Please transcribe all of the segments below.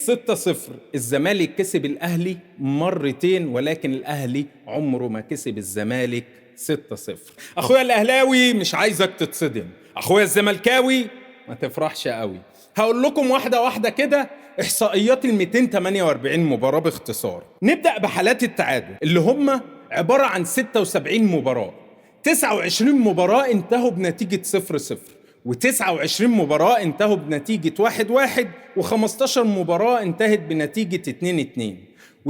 6-0 الزمالك كسب الأهلي مرتين، ولكن الأهلي عمره ما كسب الزمالك 6-0. أخويا الأهلاوي مش عايزك تتصدم، أخويا الزملكاوي ما تفرحش قوي. هقول لكم واحدة واحدة كده إحصائيات 248 مباراة باختصار. نبدأ بحالات التعادل اللي هم عبارة عن 76 مباراة. 29 مباراة انتهوا بنتيجة 0-0، و29 مباراة انتهوا بنتيجة 1-1، و15 مباراة انتهت بنتيجة 2-2،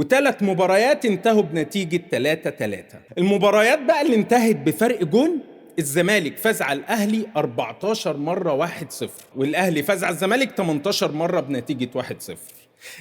و3 مباريات انتهوا بنتيجة 3-3. المباريات بقى اللي انتهت بفرق جون: الزمالك فاز على الأهلي 14 مرة 1-0، والأهلي فاز على الزمالك 18 مرة بنتيجة 1-0.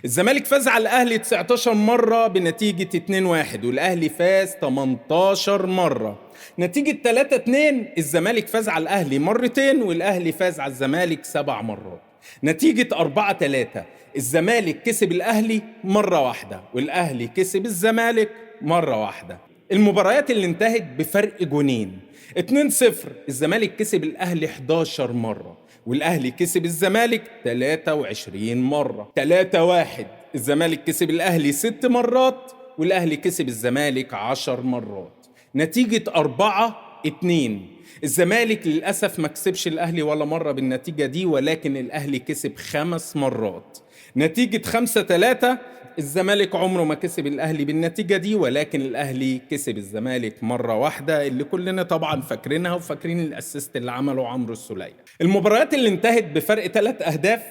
الزمالك فاز على الأهلي 19 مرة بنتيجة 2-1، والأهلي فاز 18 مرة. نتيجة 3-2 الزمالك فاز على الأهلي مرتين، والأهلي فاز على الزمالك 7 مرات. نتيجة 4-3 الزمالك كسب الأهلي مرة واحدة، والأهلي كسب الزمالك مرة واحدة. المباريات اللي انتهت بفرق جونين: 2-0 الزمالك كسب الأهلي 11 مرة، والأهلي كسب الزمالك 23 مرة. 3-1 الزمالك كسب الأهلي 6 مرات، والأهلي كسب الزمالك 10 مرات. نتيجة 4-2 الزمالك للأسف ما كسبش الأهلي ولا مرة بالنتيجة دي، ولكن الأهلي كسب 5 مرات. نتيجة 5-3 الزمالك عمره ما كسب الأهلي بالنتيجة دي، ولكن الأهلي كسب الزمالك مرة واحدة، اللي كلنا طبعا فاكرينها وفاكرين الأسيست اللي عمله عمرو السولية. المباريات اللي انتهت بفرق 3 أهداف: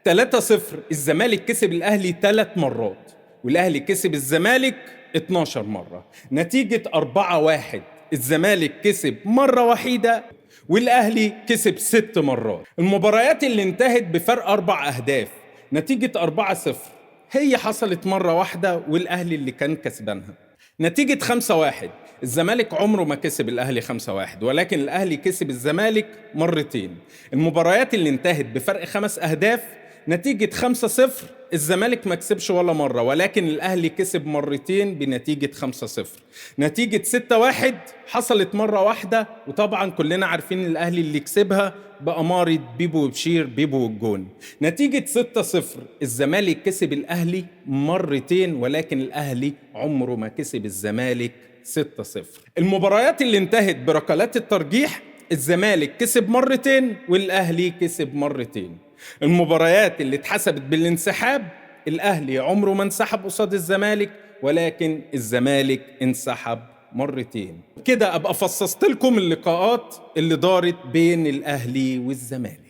3-0 الزمالك كسب الأهلي 3 مرات، والأهلي كسب الزمالك 12 مرة. نتيجة 4-1 الزمالك كسب مرة وحيدة، والأهلي كسب 6 مرات. المباريات اللي انتهت بفرق 4 أهداف: نتيجة 4-0 هي حصلت مرة واحدة والأهلي اللي كان كسبانها. نتيجة 5-1 الزمالك عمره ما كسب الأهلي 5-1، ولكن الأهلي كسب الزمالك مرتين. المباريات اللي انتهت بفرق 5 أهداف: نتيجة 5-0 الزمالك ما كسبش ولا مرة، ولكن الأهلي كسب مرتين بنتيجة 5-0. نتيجة 6-1 حصلت مرة واحدة، وطبعا كلنا عارفين الأهلي اللي كسبها بأمارة بيبو وبشير، بيبو والجون. نتيجة 6-0 الزمالك كسب الأهلي مرتين، ولكن الأهلي عمره ما كسب الزمالك 6-0. المباريات اللي انتهت بركلات الترجيح: الزمالك كسب مرتين، والأهلي كسب مرتين. المباريات اللي اتحسبت بالانسحاب: الأهلي عمره ما انسحب قصاد الزمالك، ولكن الزمالك انسحب مرتين. كده أبقى فصصت لكم اللقاءات اللي دارت بين الأهلي والزمالك.